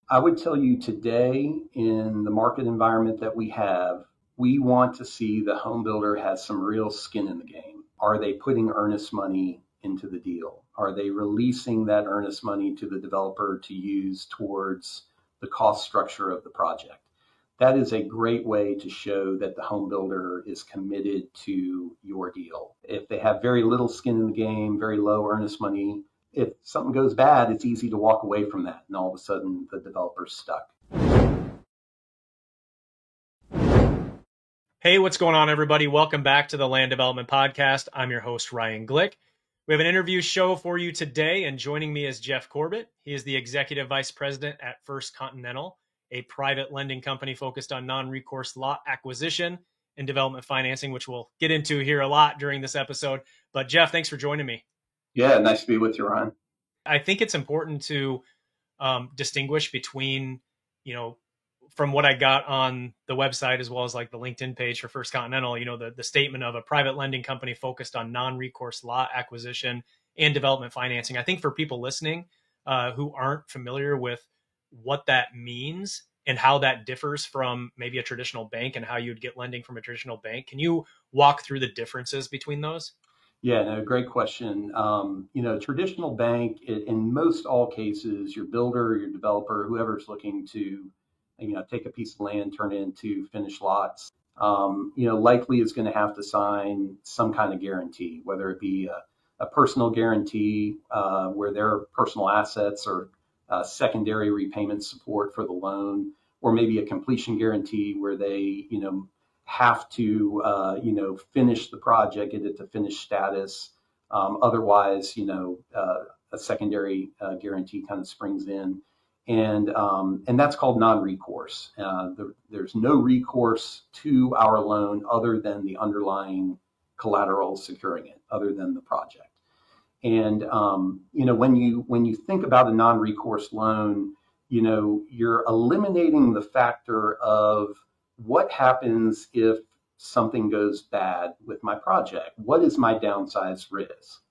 I would tell you today, in the market environment that we have, we want to see the home builder has some real skin in the game. Are they putting earnest money into the deal? Are they releasing that earnest money to the developer to use towards the cost structure of the project? That is a great way to show that the home builder is committed to your deal. If they have very little skin in the game, very low earnest money, if something goes bad, it's easy to walk away from that, and all of a sudden the developer's stuck. Hey, what's going on, everybody? Welcome back to the Land Development Podcast. I'm your host, Ryan Glick. We have an interview show for you today, and joining me is Jeff Corbett. He is the Executive Vice President at First Continental, a private lending company focused on non-recourse lot acquisition and development financing, which we'll get into here a lot during this episode. But Jeff, thanks for joining me. Yeah, nice to be with you, Ryan. I think it's important to distinguish between, from what I got on the website, as well as like the LinkedIn page for First Continental, the statement of a private lending company focused on non-recourse lot acquisition and development financing. I think for people listening who aren't familiar with what that means and how that differs from maybe a traditional bank and how you'd get lending from a traditional bank, can you walk through the differences between those? Yeah, no, great question. Traditional bank, in most all cases, your builder, your developer, whoever's looking to, take a piece of land, turn it into finished lots, likely is going to have to sign some kind of guarantee, whether it be a personal guarantee where their personal assets or secondary repayment support for the loan, or maybe a completion guarantee where they, have to, finish the project, get it to finished status. Otherwise, a secondary guarantee kind of springs in, and that's called non-recourse. There's no recourse to our loan other than the underlying collateral securing it, other than the project. And when you think about a non-recourse loan, you're eliminating the factor of what happens if something goes bad with my project. What is my downside risk?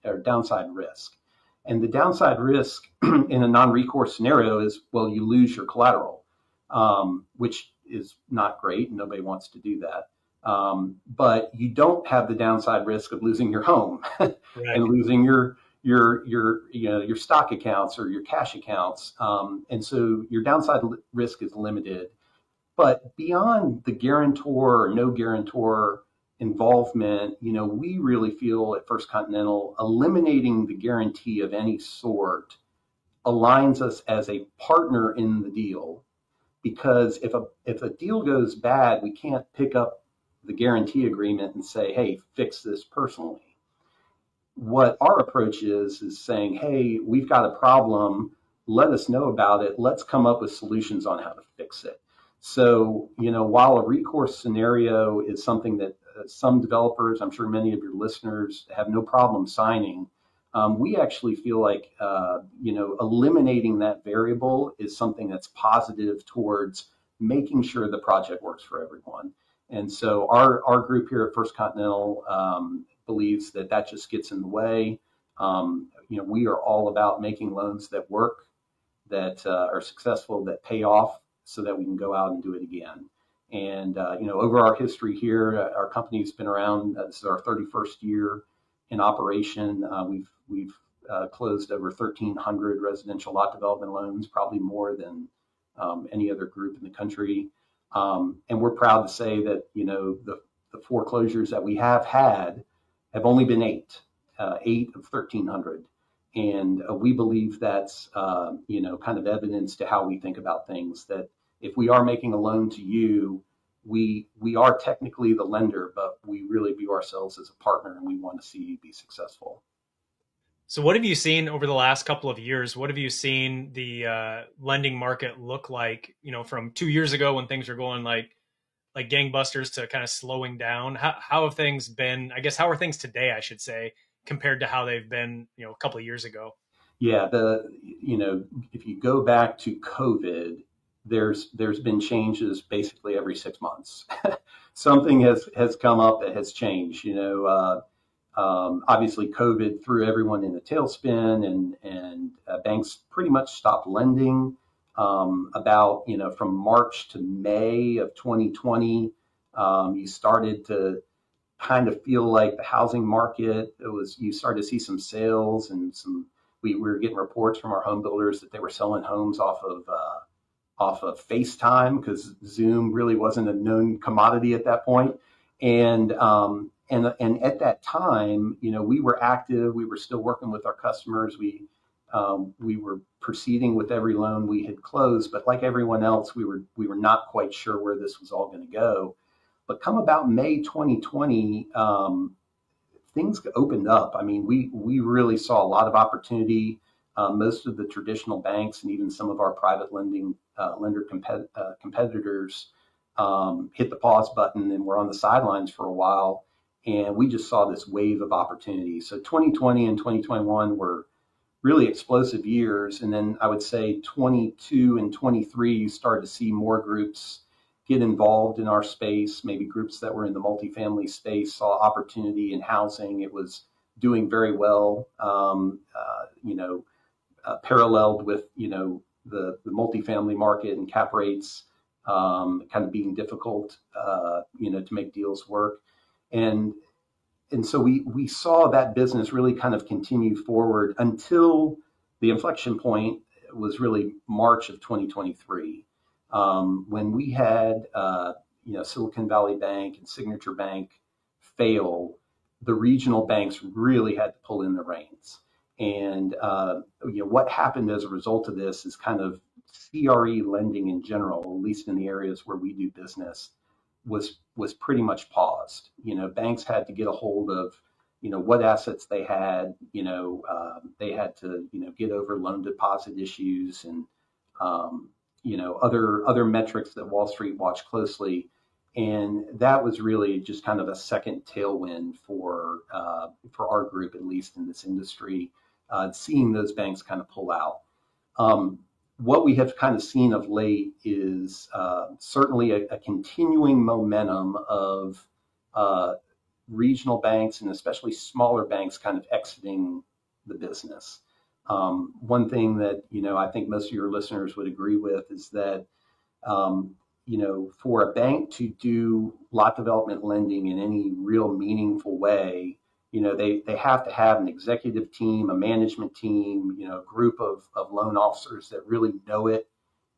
And the downside risk in a non-recourse scenario is, well, you lose your collateral, which is not great. Nobody wants to do that. But you don't have the downside risk of losing your home Right. and losing your stock accounts or your cash accounts. And so your downside risk is limited. But beyond the guarantor or no guarantor involvement, we really feel at First Continental eliminating the guarantee of any sort aligns us as a partner in the deal. Because if a deal goes bad, we can't pick up the guarantee agreement and say, hey, fix this personally. What our approach is saying, hey, we've got a problem. Let us know about it. Let's come up with solutions on how to fix it. So, while a recourse scenario is something that some developers, I'm sure many of your listeners, have no problem signing, we actually feel like, eliminating that variable is something that's positive towards making sure the project works for everyone. And so our group here at First Continental believes that just gets in the way. We are all about making loans that work, that are successful, that pay off, so that we can go out and do it again. And, over our history here, our company's been around. This is our 31st year in operation. We've closed over 1,300 residential lot development loans, probably more than any other group in the country. And we're proud to say that, the foreclosures that we have had have only been eight of 1,300. And we believe that's, kind of evidence to how we think about things, that if we are making a loan to you, we are technically the lender, but we really view ourselves as a partner, and we want to see you be successful. So what have you seen over the last couple of years? What have you seen the lending market look like, from 2 years ago when things were going like gangbusters to kind of slowing down? How have things been? I guess, how are things today, I should say, compared to how they've been, a couple of years ago? Yeah, if you go back to COVID, there's been changes basically every 6 months. Something has come up that has changed. Obviously, COVID threw everyone in a tailspin, and banks pretty much stopped lending. About, from March to May of 2020, you started to kind of feel like the housing market, you started to see some sales and we were getting reports from our home builders that they were selling homes off of FaceTime, because Zoom really wasn't a known commodity at that point. And at that time, we were active. We were still working with our customers. We were proceeding with every loan we had closed, but like everyone else, we were not quite sure where this was all going to go. But come about May 2020, things opened up. I mean, we really saw a lot of opportunity. Most of the traditional banks and even some of our private lender competitors hit the pause button and were on the sidelines for a while. And we just saw this wave of opportunity. So 2020 and 2021 were really explosive years. And then I would say 22 and 23, you started to see more groups get involved in our space. Maybe groups that were in the multifamily space saw opportunity in housing. It was doing very well, paralleled with, the multifamily market and cap rates kind of being difficult, to make deals work. And so we saw that business really kind of continue forward until the inflection point was really March of 2023, when we had Silicon Valley Bank and Signature Bank fail. The regional banks really had to pull in the reins. And what happened as a result of this is kind of CRE lending in general, at least in the areas where we do business, was pretty much paused. Banks had to get a hold of, what assets they had. They had to, get over loan deposit issues and, other metrics that Wall Street watched closely. And that was really just kind of a second tailwind for our group, at least in this industry, seeing those banks kind of pull out. What we have kind of seen of late is certainly a continuing momentum of regional banks and especially smaller banks kind of exiting the business. One thing that, I think most of your listeners would agree with is that, for a bank to do lot development lending in any real meaningful way, they have to have an executive team, a management team, a group of loan officers that really know it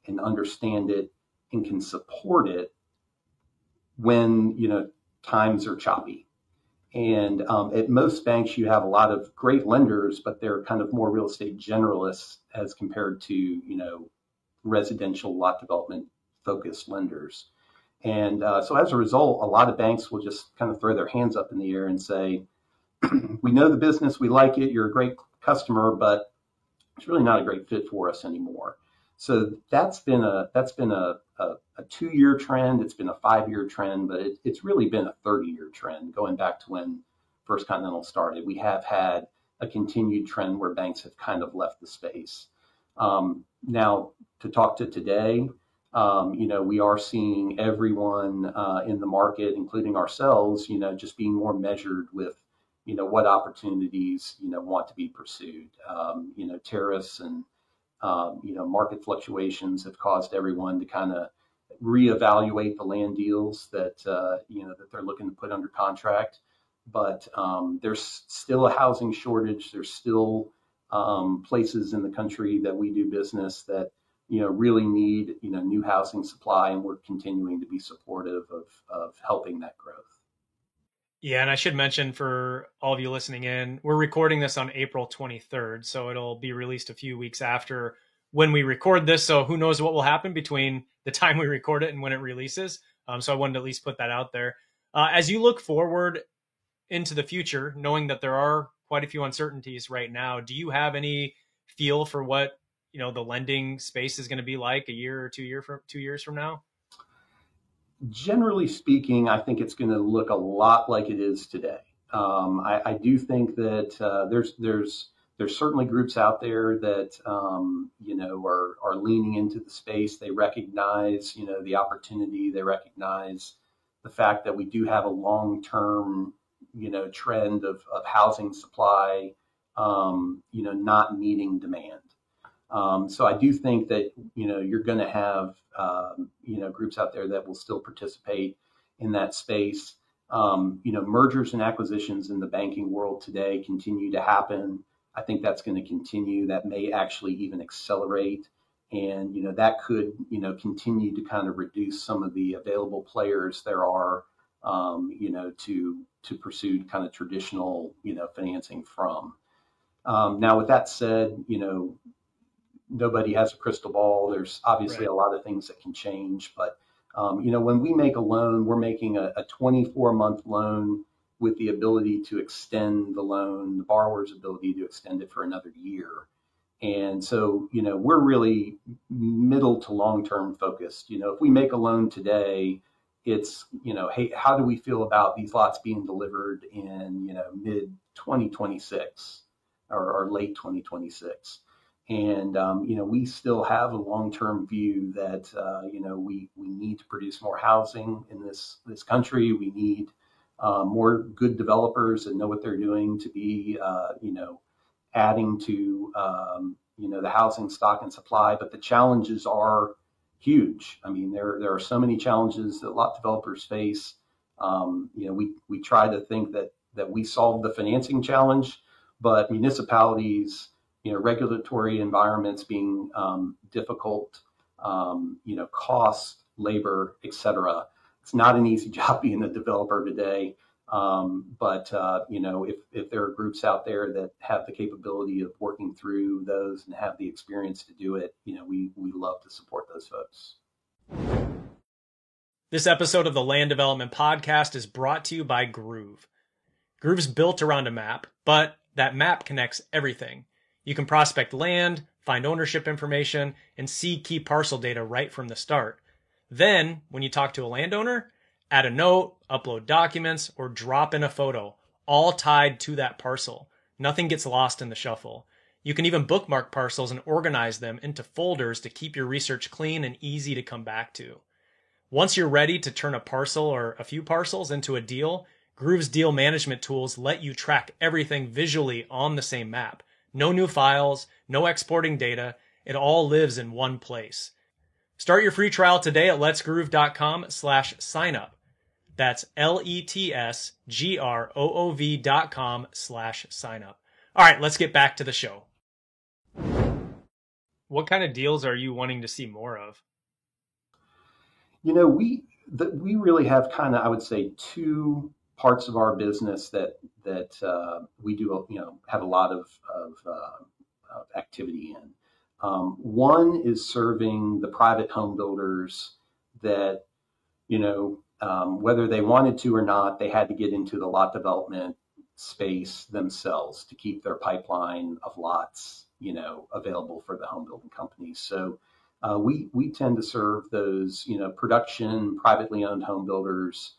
and understand it and can support it when, times are choppy. And at most banks, you have a lot of great lenders, but they're kind of more real estate generalists as compared to, residential lot development focused lenders. And so as a result, a lot of banks will just kind of throw their hands up in the air and say, we know the business, we like it, you're a great customer, but it's really not a great fit for us anymore. So that's been a 2-year trend. It's been a 5-year trend, but it's really been a 30-year trend going back to when First Continental started. We have had a continued trend where banks have kind of left the space. Now, to talk to today, we are seeing everyone in the market, including ourselves, just being more measured with what opportunities, want to be pursued. Tariffs and, market fluctuations have caused everyone to kind of reevaluate the land deals that, that they're looking to put under contract. But there's still a housing shortage. There's still places in the country that we do business that, really need, new housing supply, and we're continuing to be supportive of helping that growth. Yeah, and I should mention for all of you listening in, we're recording this on April 23rd, so it'll be released a few weeks after when we record this. So who knows what will happen between the time we record it and when it releases. So I wanted to at least put that out there. As you look forward into the future, knowing that there are quite a few uncertainties right now, do you have any feel for what, the lending space is going to be like a year or 2 years from now? Generally speaking, I think it's going to look a lot like it is today. I do think that there's certainly groups out there that are leaning into the space. They recognize the opportunity. They recognize the fact that we do have a long-term trend of housing supply not meeting demand. So I do think that, you're going to have, groups out there that will still participate in that space. Mergers and acquisitions in the banking world today continue to happen. I think that's going to continue. That may actually even accelerate. And, that could, continue to kind of reduce some of the available players there are, to pursue kind of traditional, financing from. Now, with that said, nobody has a crystal ball. There's obviously Right. a lot of things that can change, but when we make a loan, we're making a 24-month loan with the ability to extend the loan, the borrower's ability to extend it for another year. And so, we're really middle to long-term focused. If we make a loan today, it's, hey, how do we feel about these lots being delivered in, mid 2026 or late 2026? And we still have a long-term view that we need to produce more housing in this country. We need more good developers that know what they're doing to be adding to the housing stock and supply. But the challenges are huge. I mean, there are so many challenges that lot developers face. We try to think that we solve the financing challenge, but municipalities, regulatory environments being difficult, cost, labor, et cetera. It's not an easy job being a developer today. But if there are groups out there that have the capability of working through those and have the experience to do it, we love to support those folks. This episode of the Land Development Podcast is brought to you by Groove. Groove's built around a map, but that map connects everything. You can prospect land, find ownership information, and see key parcel data right from the start. Then, when you talk to a landowner, add a note, upload documents, or drop in a photo, all tied to that parcel. Nothing gets lost in the shuffle. You can even bookmark parcels and organize them into folders to keep your research clean and easy to come back to. Once you're ready to turn a parcel or a few parcels into a deal, Groove's deal management tools let you track everything visually on the same map. No new files, no exporting data. It all lives in one place. Start your free trial today at letsgroove.com/signup. That's letsgroov.com/signup. All right, let's get back to the show. What kind of deals are you wanting to see more of? We really have kind of, I would say, two parts of our business that we do, have a lot of activity in. One is serving the private home builders that, whether they wanted to or not, they had to get into the lot development space themselves to keep their pipeline of lots, available for the home building companies. So we tend to serve those, production, privately owned home builders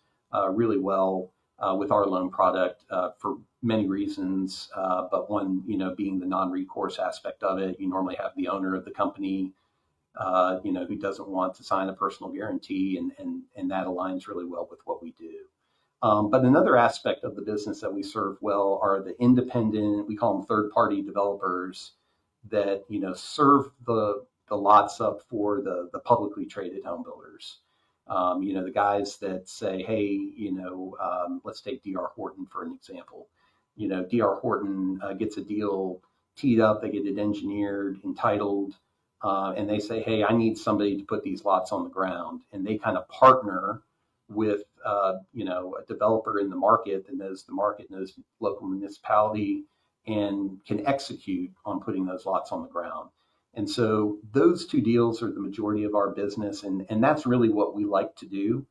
really well with our loan product for many reasons. But one, being the non-recourse aspect of it. You normally have the owner of the company, who doesn't want to sign a personal guarantee, and that aligns really well with what we do. But another aspect of the business that we serve well are the independent, we call them third-party developers that, serve the lots up for the publicly traded home builders. The guys that say, hey, let's take D.R. Horton for an example. D.R. Horton gets a deal teed up, they get it engineered, entitled, and they say, hey, I need somebody to put these lots on the ground. And they kind of partner with, a developer in the market that knows the market, knows the local municipality, and can execute on putting those lots on the ground. And so those two deals are the majority of our business, and that's really what we like to do.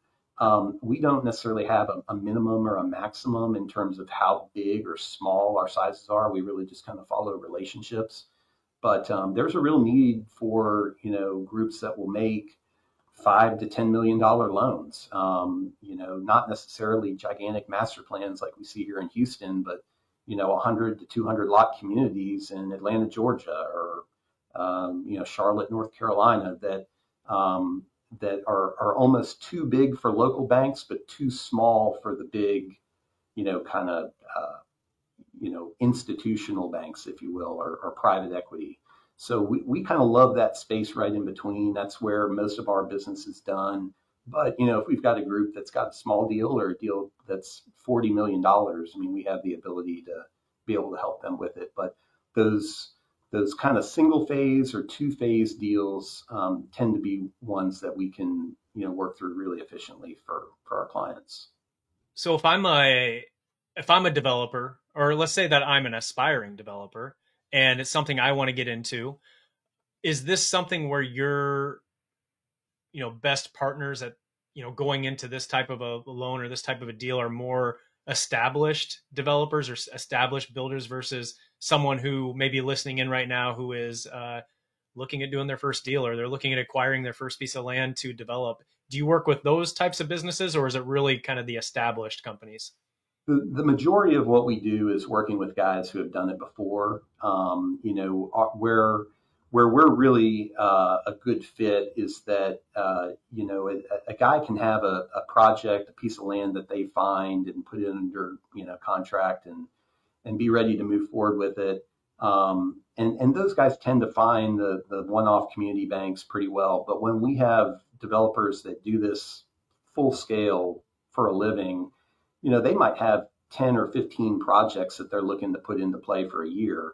We don't necessarily have a minimum or a maximum in terms of how big or small our sizes are. We really just kind of follow relationships. But there's a real need for, groups that will make $5 to $10 million loans. Not necessarily gigantic master plans like we see here in Houston, but 100 to 200 lot communities in Atlanta, Georgia, or Charlotte, North Carolina, that are almost too big for local banks, but too small for the big, kind of institutional banks, if you will, or private equity. So we kind of love that space right in between. That's where most of our business is done. But if we've got a group that's got a small deal or a deal that's $40 million, I mean, we have the ability to be able to help them with it. But those those kind of single phase or two phase deals tend to be ones that we can work through really efficiently for our clients. So if I'm a developer, or let's say that I'm an aspiring developer, and it's something I want to get into, is this something where you're, best partners at, going into this type of a loan or this type of a deal are more established developers or established builders versus someone who may be listening in right now who is looking at doing their first deal, or they're looking at acquiring their first piece of land to develop? Do you work with those types of businesses, or is it really kind of the established companies? The majority of what we do is working with guys who have done it before. Where we're really a good fit is that a guy can have a project, a piece of land that they find and put it under contract and be ready to move forward with it. And those guys tend to find the one-off community banks pretty well. But when we have developers that do this full scale for a living, they might have 10 or 15 projects that they're looking to put into play for a year.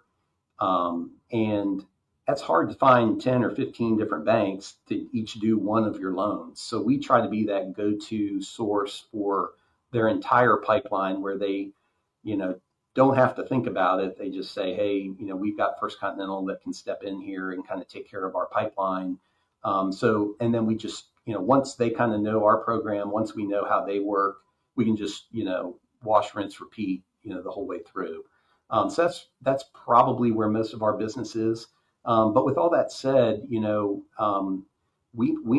And that's hard to find 10 or 15 different banks to each do one of your loans. So we try to be that go-to source for their entire pipeline where they, you know, don't have to think about it. They just say, hey, we've got First Continental that can step in here and kind of take care of our pipeline. And then we just, once they kind of know our program, once we know how they work, we can just, wash, rinse, repeat, the whole way through. So that's probably where most of our business is. But with all that said, we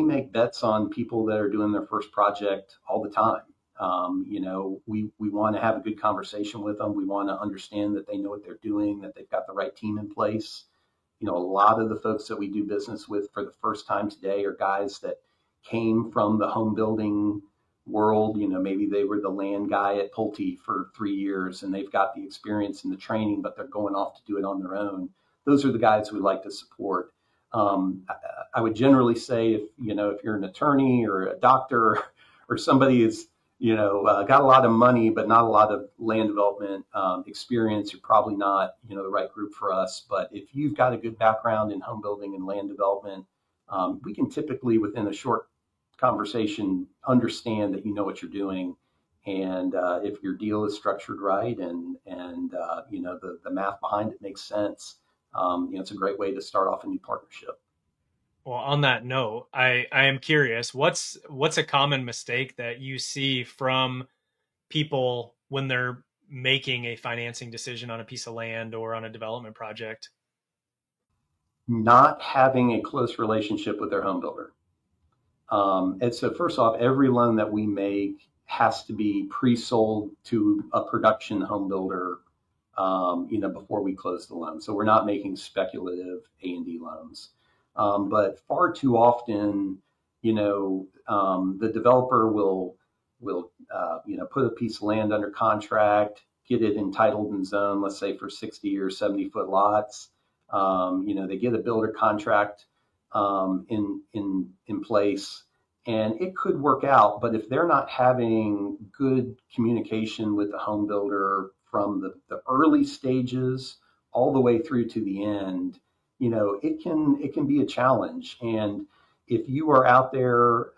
make bets on people that are doing their first project all the time. We want to have a good conversation with them. We want to understand that they know what they're doing, that they've got the right team in place. A lot of the folks that we do business with for the first time today are guys that came from the home building world. Maybe they were the land guy at Pulte for 3 years and they've got the experience and the training, but they're going off to do it on their own. Those are the guys we like to support. I would generally say if you're an attorney or a doctor or somebody is got a lot of money but not a lot of land development experience, you're probably not the right group for us. But if you've got a good background in home building and land development, we can typically within a short conversation understand that you know what you're doing. And if your deal is structured right and the math behind it makes sense, it's a great way to start off a new partnership. Well, on that note, I am curious, what's a common mistake that you see from people when they're making a financing decision on a piece of land or on a development project? Not having a close relationship with their home builder. And so first off, every loan that we make has to be pre-sold to a production home builder, before we close the loan. So we're not making speculative A&D loans. But far too often, the developer will put a piece of land under contract, get it entitled and zoned, let's say for 60 or 70-foot lots. They get a builder contract in place, and it could work out. But if they're not having good communication with the home builder from the early stages all the way through to the end, it can be a challenge. And if you are out there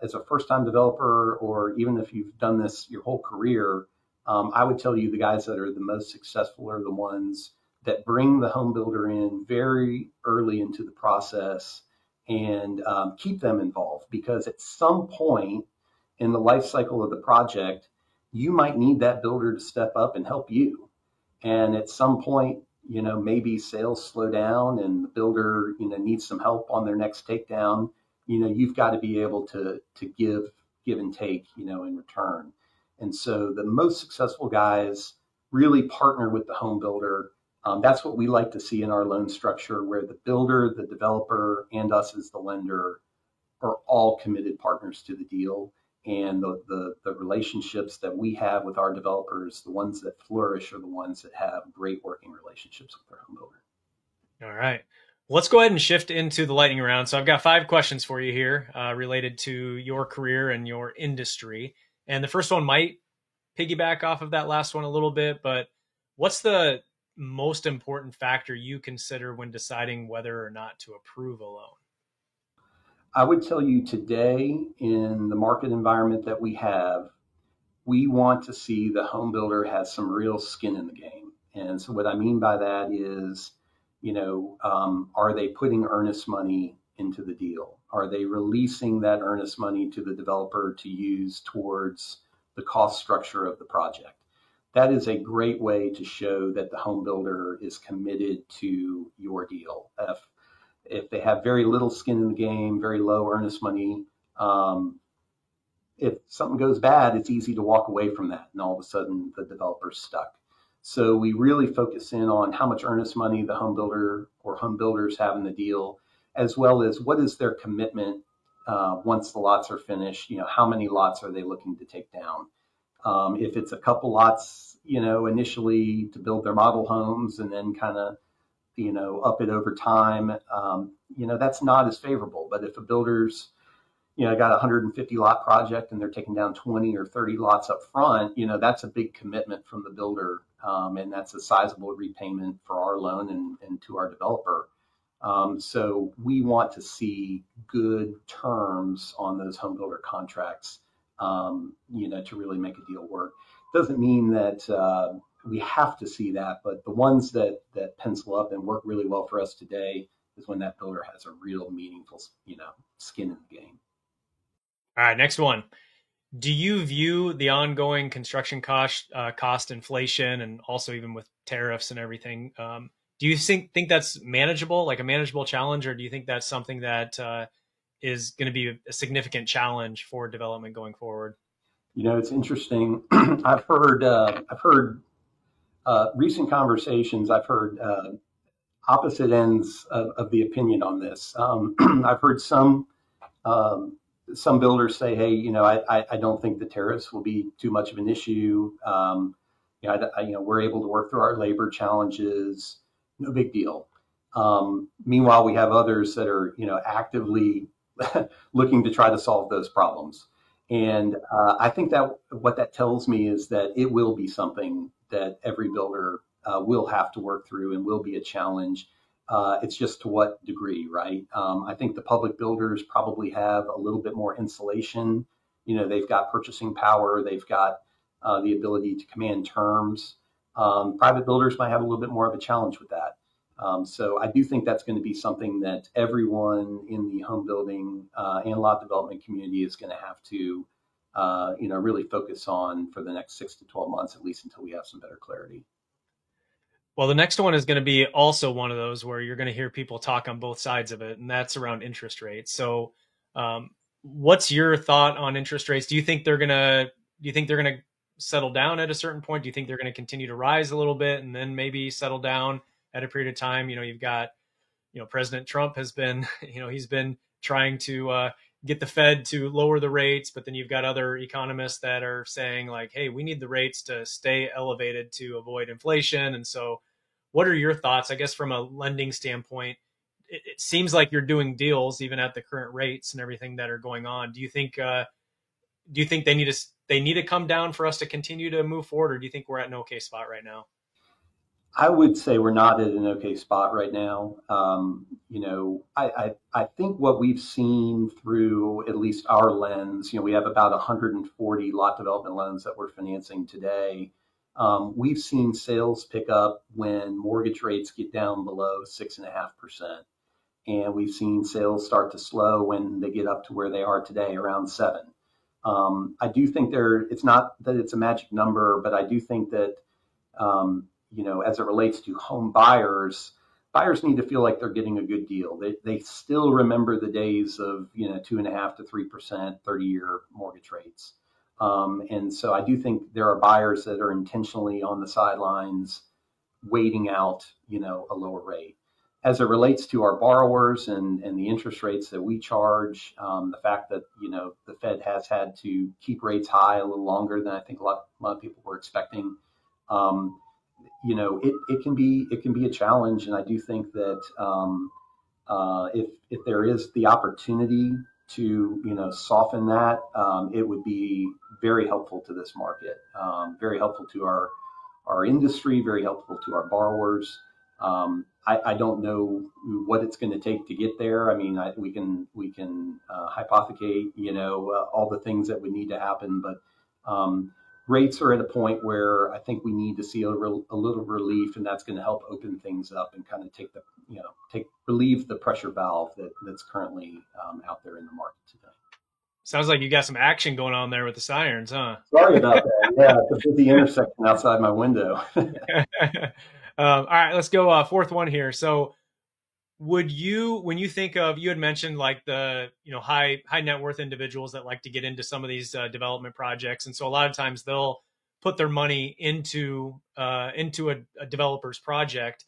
as a first time developer, or even if you've done this your whole career, I would tell you the guys that are the most successful are the ones that bring the home builder in very early into the process and keep them involved, because at some point in the life cycle of the project, you might need that builder to step up and help you. And at some point, maybe sales slow down and the builder, needs some help on their next takedown. You've got to be able to give and take, in return. And so the most successful guys really partner with the home builder. That's what we like to see in our loan structure, where the builder, the developer, and us as the lender are all committed partners to the deal. And the relationships that we have with our developers, the ones that flourish, are the ones that have great working relationships with their home builder. All right. Let's go ahead and shift into the lightning round. So I've got 5 questions for you here related to your career and your industry. And the first one might piggyback off of that last one a little bit, but what's the most important factor you consider when deciding whether or not to approve a loan? I would tell you today, in the market environment that we want to see the home builder has some real skin in the game. And so what I mean by that is, are they putting earnest money into the deal? Are they releasing that earnest money to the developer to use towards the cost structure of the project? That is a great way to show that the home builder is committed to your deal. If they have very little skin in the game, very low earnest money, if something goes bad, it's easy to walk away from that, and all of a sudden the developer's stuck. So we really focus in on how much earnest money the home builder or home builders have in the deal, as well as what is their commitment once the lots are finished. How many lots are they looking to take down? If it's a couple lots, initially to build their model homes and then kind of, up it over time, that's not as favorable. But if a builder's got a 150 lot project and they're taking down 20 or 30 lots up front, that's a big commitment from the builder. And that's a sizable repayment for our loan and to our developer. So we want to see good terms on those home builder contracts, to really make a deal work. Doesn't mean that we have to see that, but the ones that pencil up and work really well for us today is when that builder has a real meaningful, skin in the game. All right, next one. Do you view the ongoing construction cost inflation, and also even with tariffs and everything? Do you think that's manageable, like a manageable challenge, or do you think that's something that is going to be a significant challenge for development going forward? It's interesting. I've heard recent conversations. I've heard opposite ends of the opinion on this. I've heard some builders say, hey, I don't think the tariffs will be too much of an issue. We're able to work through our labor challenges. No big deal. Meanwhile, we have others that are, actively looking to try to solve those problems. And I think that what that tells me is that it will be something that every builder will have to work through and will be a challenge. It's just to what degree, right? I think the public builders probably have a little bit more insulation. They've got purchasing power. They've got the ability to command terms. Private builders might have a little bit more of a challenge with that. So I do think that's going to be something that everyone in the home building and lot development community is going to have to, really focus on for the next 6 to 12 months, at least until we have some better clarity. Well, the next one is going to be also one of those where you're going to hear people talk on both sides of it, and that's around interest rates. So, what's your thought on interest rates? Do you think they're going to settle down at a certain point? Do you think they're going to continue to rise a little bit and then maybe settle down at a period of time? You've got, President Trump has been, he's been trying to get the Fed to lower the rates, but then you've got other economists that are saying like, hey, we need the rates to stay elevated to avoid inflation. And so what are your thoughts? I guess from a lending standpoint, it seems like you're doing deals even at the current rates and everything that are going on. Do you think they need to come down for us to continue to move forward, or do you think we're at an okay spot right now? I would say we're not at an okay spot right now. I think what we've seen through at least our lens, we have about 140 lot development loans that we're financing today. We've seen sales pick up when mortgage rates get down below 6.5%. And we've seen sales start to slow when they get up to where they are today, around 7. I do think it's not that it's a magic number, but I do think that, as it relates to home buyers need to feel like they're getting a good deal. They still remember the days of, 2.5% to 3% 30-year mortgage rates. And so I do think there are buyers that are intentionally on the sidelines waiting out, a lower rate. As it relates to our borrowers and the interest rates that we charge, the fact that, the Fed has had to keep rates high a little longer than I think a lot of people were expecting, it can be a challenge. And I do think that, If there is the opportunity to, soften that, it would be very helpful to this market, very helpful to our industry, very helpful to our borrowers. I don't know what it's going to take to get there. I mean, we can hypothecate, all the things that would need to happen, but rates are at a point where I think we need to see a little relief, and that's going to help open things up and kind of relieve the pressure valve that's currently out there in the market today. Sounds like you got some action going on there with the sirens, huh? Sorry about that. Yeah, it's a busy intersection outside my window. All right, let's go fourth one here. So when you think of, you had mentioned like the, high net worth individuals that like to get into some of these development projects. And so a lot of times they'll put their money into a developer's project.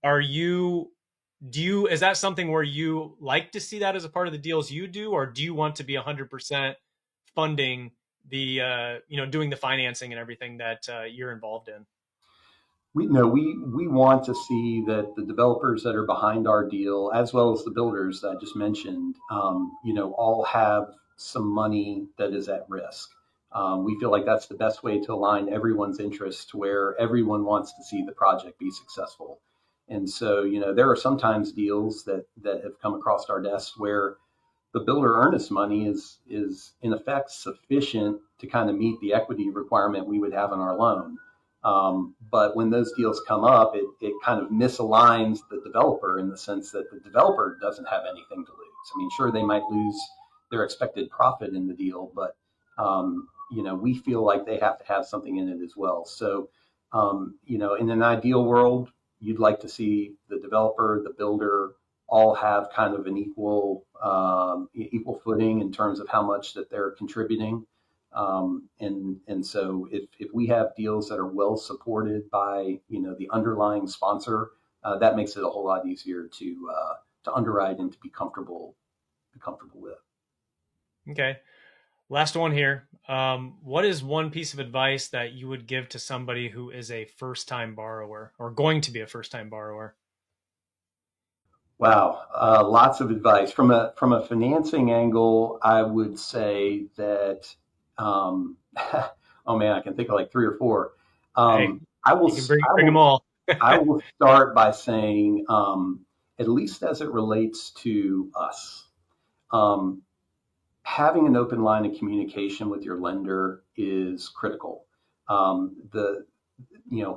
Is that something where you like to see that as a part of the deals you do, or do you want to be 100% funding the, doing the financing and everything that you're involved in? We want to see that the developers that are behind our deal, as well as the builders that I just mentioned, all have some money that is at risk. We feel like that's the best way to align everyone's interests to where everyone wants to see the project be successful. And so, there are sometimes deals that have come across our desks where the builder earnest money is in effect sufficient to kind of meet the equity requirement we would have on our loan. But when those deals come up, it kind of misaligns the developer in the sense that the developer doesn't have anything to lose. I mean, sure, they might lose their expected profit in the deal, but, we feel like they have to have something in it as well. So, in an ideal world, you'd like to see the developer, the builder, all have kind of an equal footing in terms of how much that they're contributing. And so if we have deals that are well supported by, the underlying sponsor, that makes it a whole lot easier to underwrite and to be comfortable with. Okay. Last one here. What is one piece of advice that you would give to somebody who is a first-time borrower or going to be a first-time borrower? Wow, lots of advice from a financing angle. I would say that, oh man, I can think of like three or four. Hey, I will you can bring them all. I will start by saying, at least as it relates to us, having an open line of communication with your lender is critical.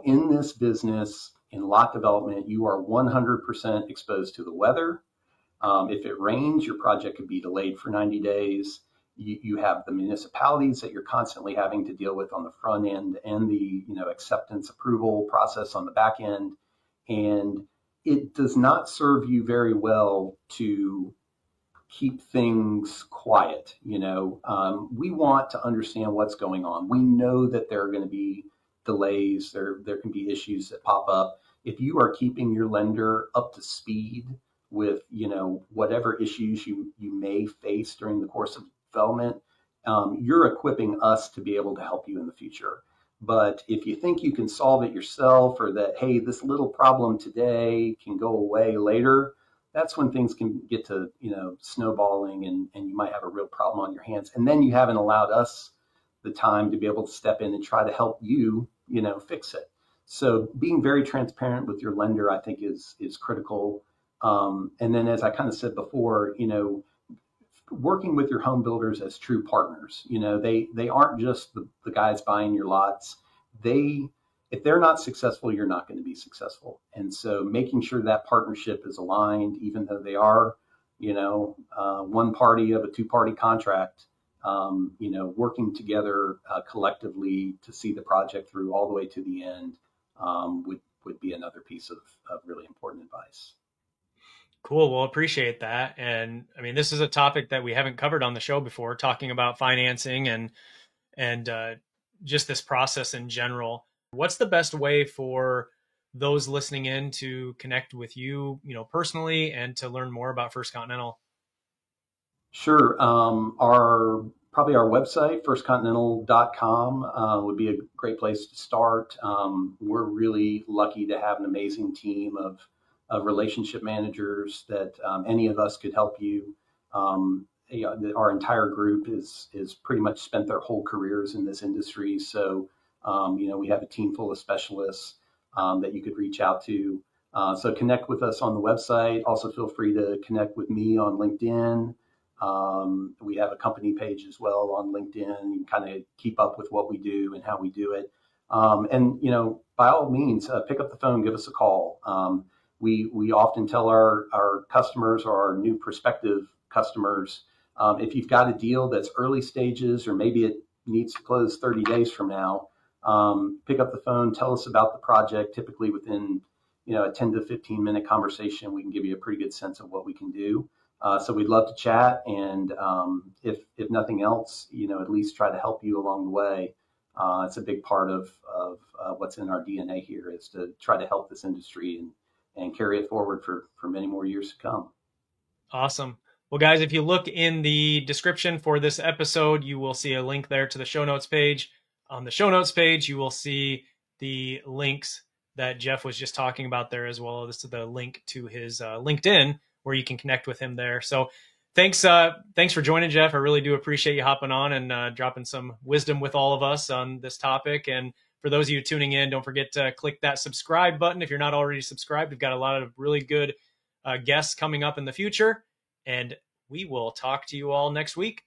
In this business, in lot development, you are 100% exposed to the weather. If it rains, your project could be delayed for 90 days. You have the municipalities that you're constantly having to deal with on the front end and the acceptance approval process on the back end. And it does not serve you very well to keep things quiet. We want to understand what's going on. We know that there are going to be delays. There can be issues that pop up. If you are keeping your lender up to speed with, whatever issues you may face during the course of development, you're equipping us to be able to help you in the future. But if you think you can solve it yourself, or that, hey, this little problem today can go away later, that's when things can get to, snowballing, and you might have a real problem on your hands. And then you haven't allowed us the time to be able to step in and try to help you, fix it. So being very transparent with your lender, I think, is critical. And then, as I kind of said before, working with your home builders as true partners. They aren't just the guys buying your lots. If they're not successful, you're not going to be successful. And so making sure that partnership is aligned, even though they are, one party of a two-party contract, working together collectively to see the project through all the way to the end, would be another piece of really important advice. Cool. Well, appreciate that. And I mean, this is a topic that we haven't covered on the show before, talking about financing and just this process in general. What's the best way for those listening in to connect with you, personally, and to learn more about First Continental? Sure. Probably our website, firstcontinental.com, would be a great place to start. We're really lucky to have an amazing team of of relationship managers that any of us could help you. Our entire group is pretty much spent their whole careers in this industry. So, we have a team full of specialists that you could reach out to. So connect with us on the website. Also feel free to connect with me on LinkedIn. We have a company page as well on LinkedIn. You can kind of keep up with what we do and how we do it. By all means, pick up the phone, give us a call. We often tell our customers or our new prospective customers, if you've got a deal that's early stages or maybe it needs to close 30 days from now, pick up the phone, tell us about the project. Typically within a 10 to 15 minute conversation, we can give you a pretty good sense of what we can do. So we'd love to chat, and if nothing else, at least try to help you along the way. It's a big part of what's in our DNA here, is to try to help this industry and carry it forward for many more years to come. Awesome. Well, guys, if you look in the description for this episode, you will see a link there to the show notes page. On the show notes page, you will see the links that Jeff was just talking about there, as well as the link to his LinkedIn, where you can connect with him there. So thanks for joining, Jeff. I really do appreciate you hopping on and dropping some wisdom with all of us on this topic. And for those of you tuning in, don't forget to click that subscribe button if you're not already subscribed. We've got a lot of really good guests coming up in the future, and we will talk to you all next week.